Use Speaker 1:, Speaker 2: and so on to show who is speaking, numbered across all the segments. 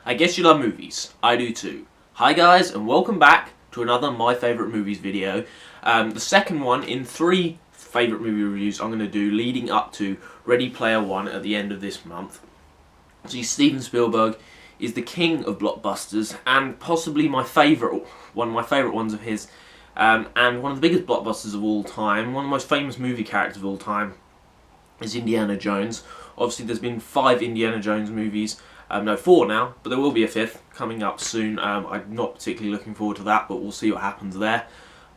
Speaker 1: I guess you love movies. I do too. Hi guys, and welcome back to another My Favourite Movies video. The second one in 3 favourite movie reviews I'm going to do leading up to Ready Player One at the end of this month. See, Steven Spielberg is the king of blockbusters and possibly one of my favourite ones of his, and one of the biggest blockbusters of all time, one of the most famous movie characters of all time is Indiana Jones. Obviously there's been 5 Indiana Jones movies. No, 4 now, but there will be a 5th coming up soon. I'm not particularly looking forward to that, but we'll see what happens there.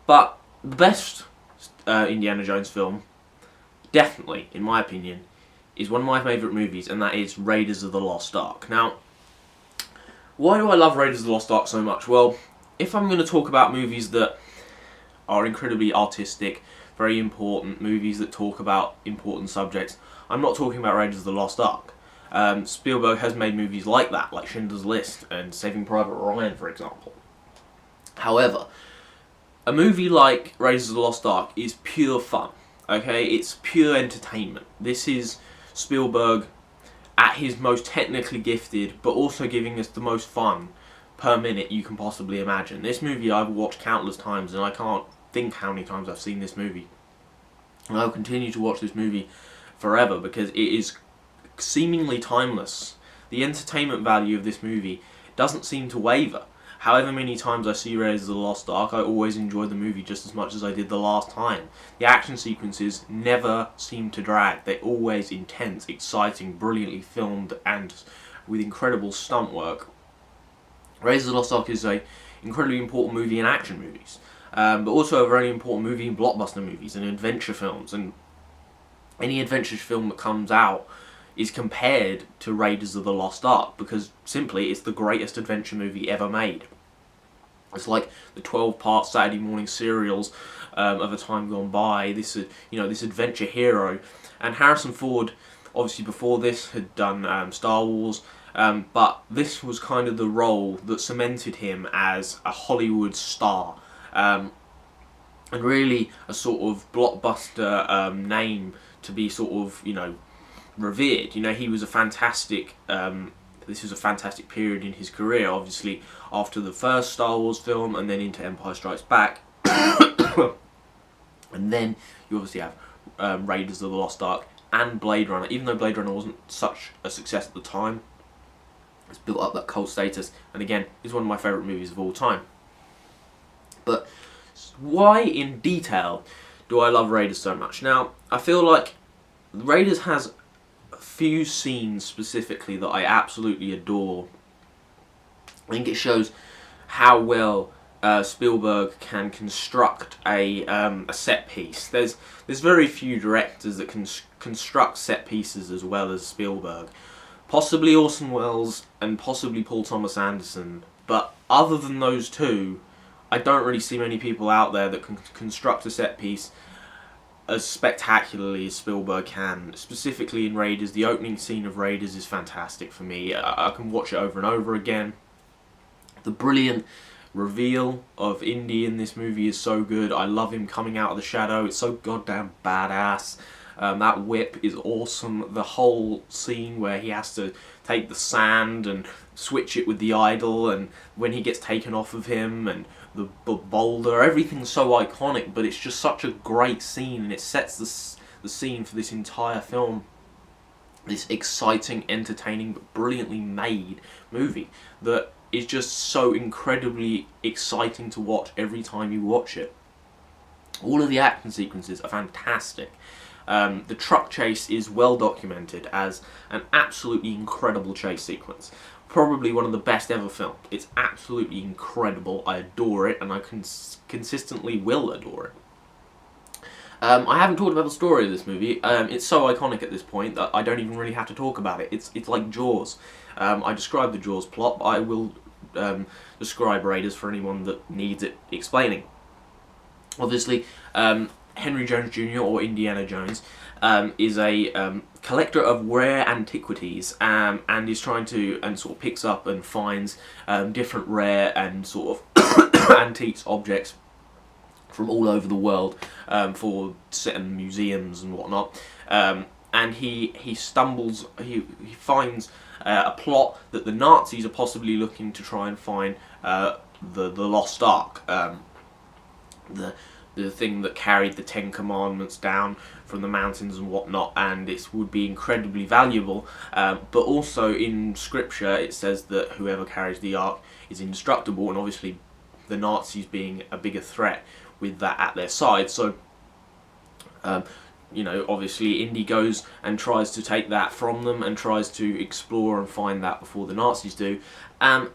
Speaker 1: But the best Indiana Jones film, definitely, in my opinion, is one of my favourite movies, and that is Raiders of the Lost Ark. Now, why do I love Raiders of the Lost Ark so much? Well, if I'm going to talk about movies that are incredibly artistic, very important, movies that talk about important subjects, I'm not talking about Raiders of the Lost Ark. Spielberg has made movies like that, like Schindler's List and Saving Private Ryan, for example. However, a movie like Raiders of the Lost Ark is pure fun, okay? It's pure entertainment. This is Spielberg at his most technically gifted, but also giving us the most fun per minute you can possibly imagine. This movie I've watched countless times, and I can't think how many times I've seen this movie. And I'll continue to watch this movie forever because it is seemingly timeless. The entertainment value of this movie doesn't seem to waver. However many times I see Raiders of the Lost Ark, I always enjoy the movie just as much as I did the last time. The action sequences never seem to drag. They're always intense, exciting, brilliantly filmed, and with incredible stunt work. Raiders of the Lost Ark is an incredibly important movie in action movies, but also a very important movie in blockbuster movies and adventure films. And any adventure film that comes out is compared to Raiders of the Lost Ark because simply it's the greatest adventure movie ever made. It's like the 12-part Saturday morning serials of a time gone by. This adventure hero, and Harrison Ford, obviously before this, had done Star Wars, but this was kind of the role that cemented him as a Hollywood star, and really a sort of blockbuster name to be sort of revered. He was a fantastic, this was a fantastic period in his career, obviously after the first Star Wars film and then into Empire Strikes Back. And then you obviously have Raiders of the Lost Ark and Blade Runner. Even though Blade Runner wasn't such a success at the time, it's built up that cult status, and again, is one of my favourite movies of all time. But why in detail do I love Raiders so much? Now, I feel like Raiders has few scenes specifically that I absolutely adore. I think it shows how well Spielberg can construct a set piece. There's very few directors that can construct set pieces as well as Spielberg. Possibly Orson Welles and possibly Paul Thomas Anderson, but other than those two, I don't really see many people out there that can construct a set piece as spectacularly as Spielberg can. Specifically in Raiders, the opening scene of Raiders is fantastic for me. I can watch it over and over again. The brilliant reveal of Indy in this movie is so good. I love him coming out of the shadow. It's so goddamn badass. That whip is awesome. The whole scene where he has to take the sand and switch it with the idol, and when he gets taken off of him, and the boulder, everything's so iconic, but it's just such a great scene, and it sets the scene for this entire film. This exciting, entertaining, but brilliantly made movie that is just so incredibly exciting to watch every time you watch it. All of the action sequences are fantastic. The truck chase is well documented as an absolutely incredible chase sequence. Probably one of the best ever filmed. It's absolutely incredible. I adore it, and I consistently will adore it. I haven't talked about the story of this movie. It's so iconic at this point that I don't even really have to talk about it. It's like Jaws. I described the Jaws plot, but I will describe Raiders for anyone that needs it explaining. Obviously, Henry Jones Jr., or Indiana Jones, is a collector of rare antiquities, and is trying to, and sort of picks up and finds different rare and sort of antiques objects from all over the world for set in museums and whatnot. and he stumbles, he finds a plot that the Nazis are possibly looking to try and find the Lost Ark, the thing that carried the Ten Commandments down from the mountains and whatnot, and it would be incredibly valuable. But also in scripture it says that whoever carries the Ark is indestructible, and obviously the Nazis being a bigger threat with that at their side. So you know, obviously Indy goes and tries to take that from them and tries to explore and find that before the Nazis do. And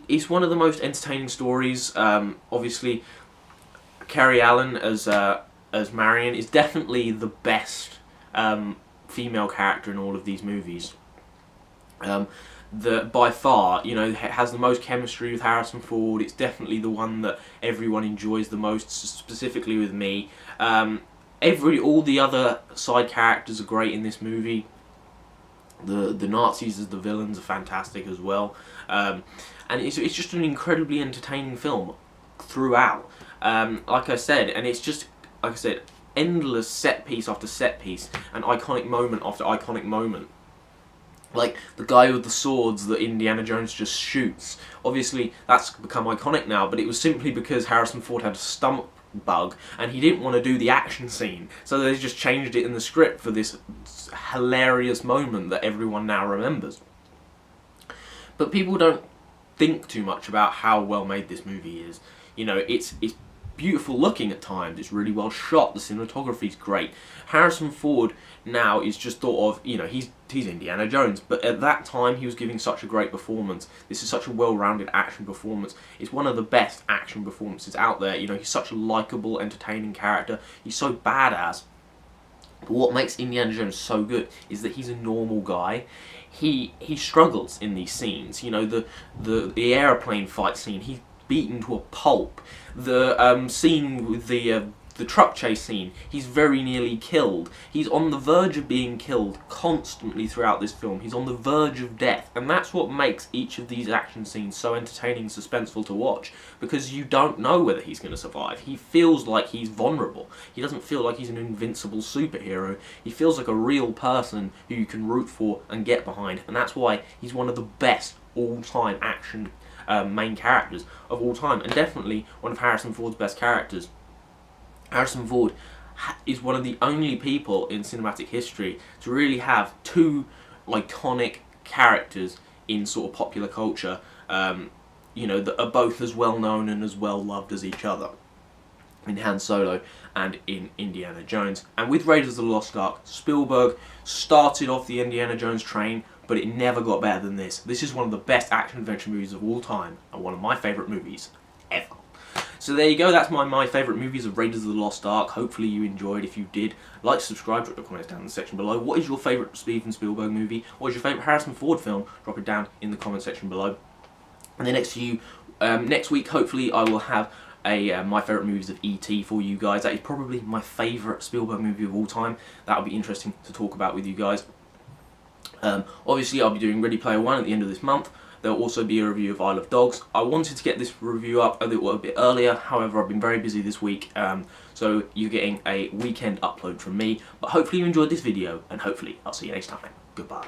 Speaker 1: it's one of the most entertaining stories. Obviously, Carrie Allen as Marion is definitely the best female character in all of these movies. By far, you know, it has the most chemistry with Harrison Ford. It's definitely the one that everyone enjoys the most, specifically with me. All the other side characters are great in this movie. The Nazis as the villains are fantastic as well, and it's just an incredibly entertaining film throughout. Like I said, and it's just, like I said, endless set piece after set piece, and iconic moment after iconic moment. Like the guy with the swords that Indiana Jones just shoots. Obviously, that's become iconic now, but it was simply because Harrison Ford had a stomach bug and he didn't want to do the action scene, so they just changed it in the script for this hilarious moment that everyone now remembers. But people don't think too much about how well made this movie is. You know, it's beautiful looking at times, it's really well shot, the cinematography is great. Harrison Ford now is just thought of, you know, he's Indiana Jones, but at that time he was giving such a great performance. This is such a well-rounded action performance. It's one of the best action performances out there. You know, he's such a likeable, entertaining character. He's so badass. But what makes Indiana Jones so good is that he's a normal guy. He struggles in these scenes. You know, the airplane fight scene, he's beaten to a pulp. The scene with the truck chase scene, he's very nearly killed. He's on the verge of being killed constantly throughout this film. He's on the verge of death, and that's what makes each of these action scenes so entertaining and suspenseful to watch, because you don't know whether he's going to survive. He feels like he's vulnerable. He doesn't feel like he's an invincible superhero. He feels like a real person who you can root for and get behind, and that's why he's one of the best all-time action main characters of all time, and definitely one of Harrison Ford's best characters. Harrison Ford is one of the only people in cinematic history to really have two iconic characters in sort of popular culture, you know, that are both as well known and as well loved as each other, in Han Solo and in Indiana Jones. And with Raiders of the Lost Ark, Spielberg started off the Indiana Jones train, but it never got better than this. This is one of the best action-adventure movies of all time, and one of my favourite movies ever. So there you go, that's my favourite movies of Raiders of the Lost Ark. Hopefully you enjoyed. If you did, like, subscribe, drop your comments down in the section below. What is your favourite Steven Spielberg movie? What is your favourite Harrison Ford film? Drop it down in the comment section below. And the next week, hopefully, I will have my favourite movies of E.T. for you guys. That is probably my favourite Spielberg movie of all time. That'll be interesting to talk about with you guys. Obviously, I'll be doing Ready Player One at the end of this month. There will also be a review of Isle of Dogs. I wanted to get this review up a bit earlier, however I've been very busy this week, so you're getting a weekend upload from me. But hopefully you enjoyed this video, and hopefully I'll see you next time. Goodbye.